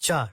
4,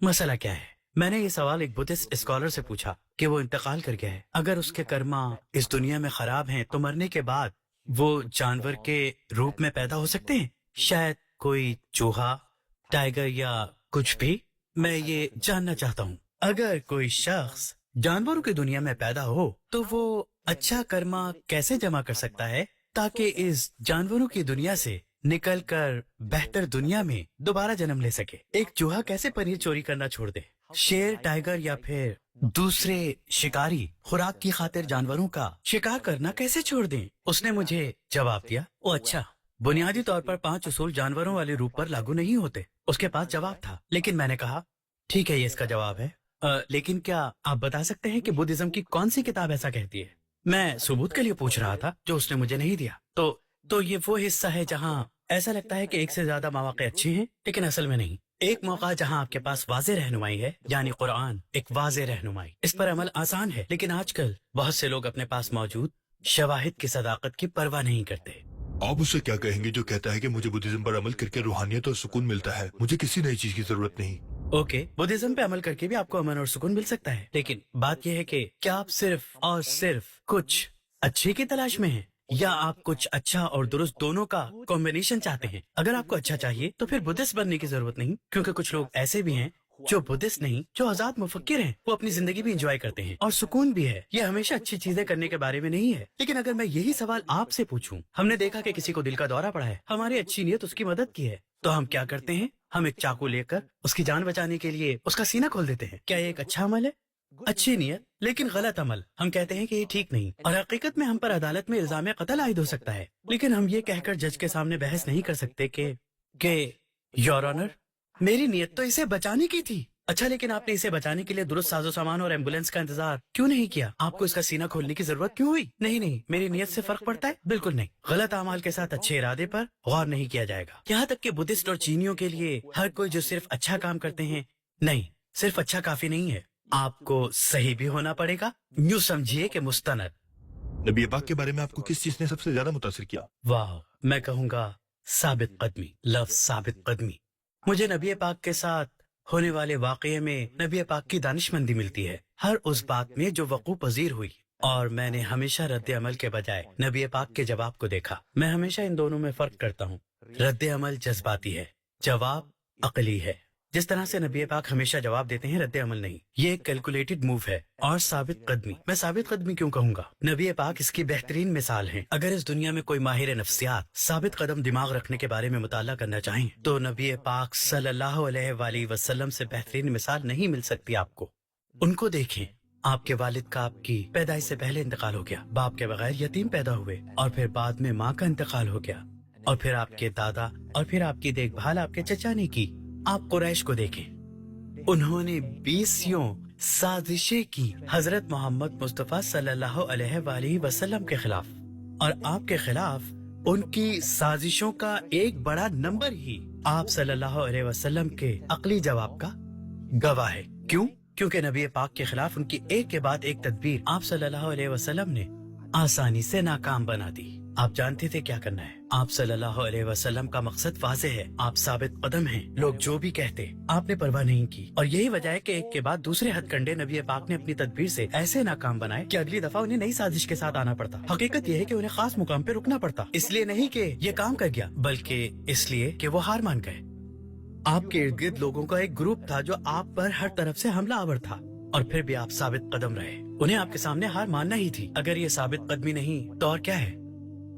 مسئلہ کیا ہے؟ میں نے یہ سوال ایک بدھسٹ اسکالر سے پوچھا کہ وہ انتقال کر گیا ہے، اگر اس کے کرما اس دنیا میں خراب ہیں تو مرنے کے بعد وہ جانور کے روپ میں پیدا ہو سکتے ہیں، شاید کوئی چوہا، ٹائیگر یا کچھ بھی۔ میں یہ جاننا چاہتا ہوں اگر کوئی شخص جانوروں کی دنیا میں پیدا ہو تو وہ اچھا کرما کیسے جمع کر سکتا ہے تاکہ اس جانوروں کی دنیا سے نکل کر بہتر دنیا میں دوبارہ جنم لے سکے۔ ایک چوہا کیسے پنیر چوری کرنا چھوڑ دے؟ شیر، ٹائیگر یا پھر دوسرے شکاری خوراک کی خاطر جانوروں کا شکار کرنا کیسے چھوڑ دیں؟ اس نے مجھے جواب دیا، او اچھا، بنیادی طور پر 5 اصول جانوروں والے روپ پر لاگو نہیں ہوتے۔ اس کے پاس جواب تھا، لیکن میں نے کہا ٹھیک ہے یہ اس کا جواب ہے، لیکن کیا آپ بتا سکتے ہیں کہ بدھزم کی کون سی کتاب ایسا کہتی ہے؟ میں ثبوت کے لیے پوچھ رہا تھا جو اس نے مجھے نہیں دیا۔ تو یہ وہ حصہ ہے جہاں ایسا لگتا ہے کہ ایک سے زیادہ مواقع اچھے ہیں لیکن اصل میں نہیں۔ ایک موقع جہاں آپ کے پاس واضح رہنمائی ہے، یعنی قرآن ایک واضح رہنمائی، اس پر عمل آسان ہے، لیکن آج کل بہت سے لوگ اپنے پاس موجود شواہد کی صداقت کی پرواہ نہیں کرتے۔ آپ اسے کیا کہیں گے جو کہتا ہے کہ مجھے بدھزم پر عمل کر کے روحانیت اور سکون ملتا ہے، مجھے کسی نئی چیز کی ضرورت نہیں؟ اوکے، بدھزم پہ عمل کر کے بھی آپ کو امن اور سکون مل سکتا ہے، لیکن بات یہ ہے کہ کیا آپ صرف اور صرف کچھ اچھے کی تلاش میں ہیں یا آپ کچھ اچھا اور درست دونوں کا کمبینیشن چاہتے ہیں؟ اگر آپ کو اچھا چاہیے تو پھر بدھسٹ بننے کی ضرورت نہیں، کیونکہ کچھ لوگ ایسے بھی ہیں جو بدھسٹ نہیں، جو آزاد مفکر ہیں، وہ اپنی زندگی بھی انجوائے کرتے ہیں اور سکون بھی ہے۔ یہ ہمیشہ اچھی چیزیں کرنے کے بارے میں نہیں ہے، لیکن اگر میں یہی سوال آپ سے پوچھوں، ہم نے دیکھا کہ کسی کو دل کا دورہ پڑا ہے، ہماری اچھی نیت اس کی مدد کی ہے، تو ہم کیا کرتے ہیں؟ ہم ایک چاقو لے کر اس کی جان بچانے کے لیے اس کا سینہ کھول دیتے ہیں۔ کیا یہ ایک اچھا عمل ہے؟ اچھی نیت لیکن غلط عمل، ہم کہتے ہیں کہ یہ ٹھیک نہیں، اور حقیقت میں ہم پر عدالت میں الزام قتل عائد ہو سکتا ہے، لیکن ہم یہ کہہ کر جج کے سامنے بحث نہیں کر سکتے کہ یور آنر، میری نیت تو اسے بچانے کی تھی۔ اچھا، لیکن آپ نے اسے بچانے کے لیے درست ساز و سامان اور ایمبولینس کا انتظار کیوں نہیں کیا؟ آپ کو اس کا سینہ کھولنے کی ضرورت کیوں ہوئی؟ نہیں، میری نیت سے فرق پڑتا ہے؟ بالکل نہیں۔ غلط اعمال کے ساتھ اچھے ارادے پر غور نہیں کیا جائے گا، یہاں تک کہ بدھسٹ اور چینیوں کے لیے ہر کوئی جو صرف اچھا کام کرتے ہیں، نہیں، صرف اچھا کافی نہیں ہے، آپ کو صحیح بھی ہونا پڑے گا۔ یوں سمجھیے کہ مستند۔ نبی پاک کے بارے میں آپ کو کس چیز نے سب سے زیادہ متاثر کیا؟ واہ، میں کہوں گا ثابت قدمی، لفظ ثابت قدمی۔ مجھے نبی پاک کے ساتھ ہونے والے واقعے میں نبی پاک کی دانشمندی ملتی ہے، ہر اس بات میں جو وقوع پذیر ہوئی، اور میں نے ہمیشہ رد عمل کے بجائے نبی پاک کے جواب کو دیکھا۔ میں ہمیشہ ان دونوں میں فرق کرتا ہوں، رد عمل جذباتی ہے، جواب عقلی ہے۔ جس طرح سے نبی پاک ہمیشہ جواب دیتے ہیں، رد عمل نہیں، یہ ایک کیلکولیٹڈ موو ہے۔ اور ثابت قدمی، میں ثابت قدمی کیوں کہوں گا؟ نبی پاک اس کی بہترین مثال ہیں۔ اگر اس دنیا میں کوئی ماہر نفسیات ثابت قدم دماغ رکھنے کے بارے میں مطالعہ کرنا چاہیں تو نبی پاک صلی اللہ علیہ وآلہ وسلم سے بہترین مثال نہیں مل سکتی آپ کو۔ ان کو دیکھیں، آپ کے والد کا آپ کی پیدائش سے پہلے انتقال ہو گیا، باپ کے بغیر یتیم پیدا ہوئے، اور پھر بعد میں ماں کا انتقال ہو گیا، اور پھر آپ کے دادا، اور پھر آپ کی دیکھ بھال آپ کے چچا نے کی۔ آپ قریش کو دیکھیں، انہوں نے 20 سازشیں کی حضرت محمد مصطفیٰ صلی اللہ علیہ وآلہ وسلم کے خلاف، اور آپ کے خلاف ان کی سازشوں کا ایک بڑا نمبر ہی آپ صلی اللہ علیہ وسلم کے عقلی جواب کا گواہ ہے۔ کیوں؟ کیونکہ نبی پاک کے خلاف ان کی ایک کے بعد ایک تدبیر آپ صلی اللہ علیہ وسلم نے آسانی سے ناکام بنا دی۔ آپ جانتے تھے کیا کرنا ہے۔ آپ صلی اللہ علیہ وسلم کا مقصد واضح ہے، آپ ثابت قدم ہیں، لوگ جو بھی کہتے آپ نے پرواہ نہیں کی، اور یہی وجہ ہے کہ ایک کے بعد دوسرے ہتھ کنڈے نبی پاک نے اپنی تدبیر سے ایسے ناکام بنائے کہ اگلی دفعہ انہیں نئی سازش کے ساتھ آنا پڑتا۔ حقیقت یہ ہے کہ انہیں خاص مقام پہ رکنا پڑتا، اس لیے نہیں کہ یہ کام کر گیا، بلکہ اس لیے کہ وہ ہار مان گئے۔ آپ کے ارد گرد لوگوں کا ایک گروپ تھا جو آپ پر ہر طرف سے حملہ آور تھا، اور پھر بھی آپ ثابت قدم رہے۔ انہیں آپ کے سامنے ہار ماننا ہی تھی۔ اگر یہ ثابت قدمی نہیں تو اور کیا ہے؟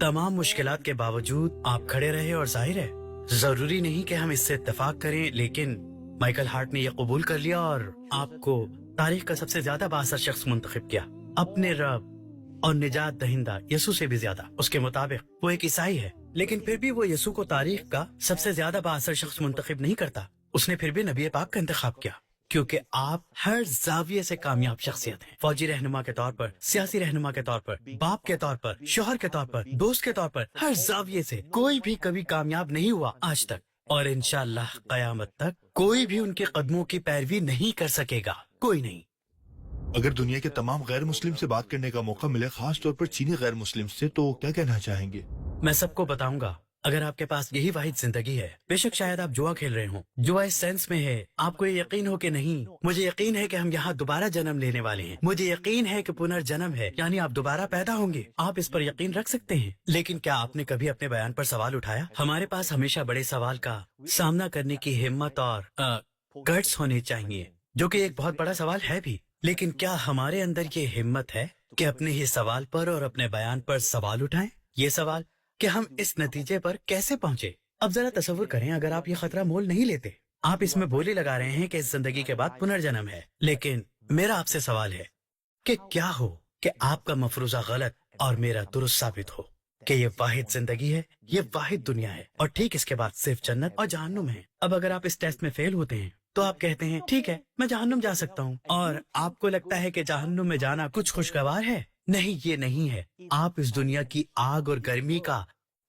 تمام مشکلات کے باوجود آپ کھڑے رہے، اور ظاہر ہے ضروری نہیں کہ ہم اس سے اتفاق کریں، لیکن مائیکل ہارٹ نے یہ قبول کر لیا اور آپ کو تاریخ کا سب سے زیادہ بااثر شخص منتخب کیا، اپنے رب اور نجات دہندہ یسوع سے بھی زیادہ۔ اس کے مطابق وہ ایک عیسائی ہے، لیکن پھر بھی وہ یسوع کو تاریخ کا سب سے زیادہ بااثر شخص منتخب نہیں کرتا۔ اس نے پھر بھی نبی پاک کا انتخاب کیا، کیونکہ آپ ہر زاویے سے کامیاب شخصیت ہیں، فوجی رہنما کے طور پر، سیاسی رہنما کے طور پر، باپ کے طور پر، شوہر کے طور پر، دوست کے طور پر، ہر زاویے سے کوئی بھی کبھی کامیاب نہیں ہوا آج تک، اور انشاءاللہ قیامت تک کوئی بھی ان کے قدموں کی پیروی نہیں کر سکے گا، کوئی نہیں۔ اگر دنیا کے تمام غیر مسلم سے بات کرنے کا موقع ملے، خاص طور پر چینی غیر مسلم سے، تو کیا کہنا چاہیں گے؟ میں سب کو بتاؤں گا اگر آپ کے پاس یہی واحد زندگی ہے، بے شک شاید آپ جوا کھیل رہے ہوں. جوا اس سینس میں ہے آپ کو یہ یقین ہو کہ نہیں، مجھے یقین ہے کہ ہم یہاں دوبارہ جنم لینے والے ہیں، مجھے یقین ہے کہ پنرجنم ہے، یعنی آپ دوبارہ پیدا ہوں گے. آپ اس پر یقین رکھ سکتے ہیں. لیکن کیا آپ نے کبھی اپنے بیان پر سوال اٹھایا؟ ہمارے پاس ہمیشہ بڑے سوال کا سامنا کرنے کی ہمت اور گٹس ہونے چاہیے، جو کہ ایک بہت بڑا سوال ہے بھی. لیکن کیا ہمارے اندر یہ ہمت ہے کہ اپنے ہی سوال پر اور اپنے بیان پر سوال اٹھائیں؟ یہ سوال کہ ہم اس نتیجے پر کیسے پہنچے؟ اب ذرا تصور کریں اگر آپ یہ خطرہ مول نہیں لیتے. آپ اس میں بولی لگا رہے ہیں کہ اس زندگی کے بعد پنرجنم ہے، لیکن میرا آپ سے سوال ہے کہ کیا ہو کہ آپ کا مفروضہ غلط اور میرا درست ثابت ہو کہ یہ واحد زندگی ہے، یہ واحد دنیا ہے، اور ٹھیک اس کے بعد صرف جنت اور جہنم ہے. اب اگر آپ اس ٹیسٹ میں فیل ہوتے ہیں تو آپ کہتے ہیں ٹھیک ہے میں جہنم جا سکتا ہوں، اور آپ کو لگتا ہے کہ جہنم میں جانا کچھ خوشگوار ہے. نہیں، یہ نہیں ہے. آپ اس دنیا کی آگ اور گرمی کا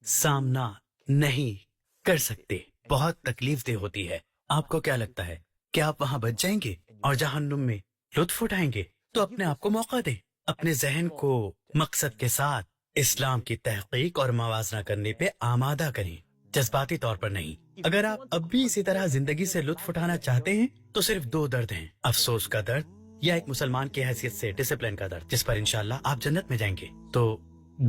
سامنا نہیں کر سکتے. بہت تکلیف دہ ہوتی ہے. آپ کو کیا لگتا ہے کہ آپ وہاں بچ جائیں گے اور جہنم میں لطف اٹھائیں گے؟ تو اپنے آپ کو موقع دیں، اپنے ذہن کو مقصد کے ساتھ اسلام کی تحقیق اور موازنہ کرنے پہ آمادہ کریں، جذباتی طور پر نہیں. اگر آپ اب بھی اسی طرح زندگی سے لطف اٹھانا چاہتے ہیں تو صرف دو درد ہیں، افسوس کا درد یا ایک مسلمان کی حیثیت سے ڈسپلن کا درد، جس پر انشاءاللہ آپ جنت میں جائیں گے. تو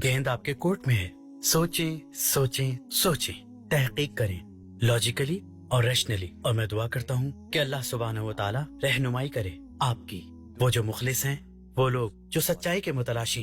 گیند آپ کے کورٹ میں ہے. سوچیں سوچیں سوچیں، تحقیق کریں لاجیکلی اور ریشنلی، اور میں دعا کرتا ہوں کہ اللہ سبحانہ و تعالی رہنمائی کرے آپ کی. وہ جو مخلص ہیں، وہ لوگ جو سچائی کے متلاشی ہیں.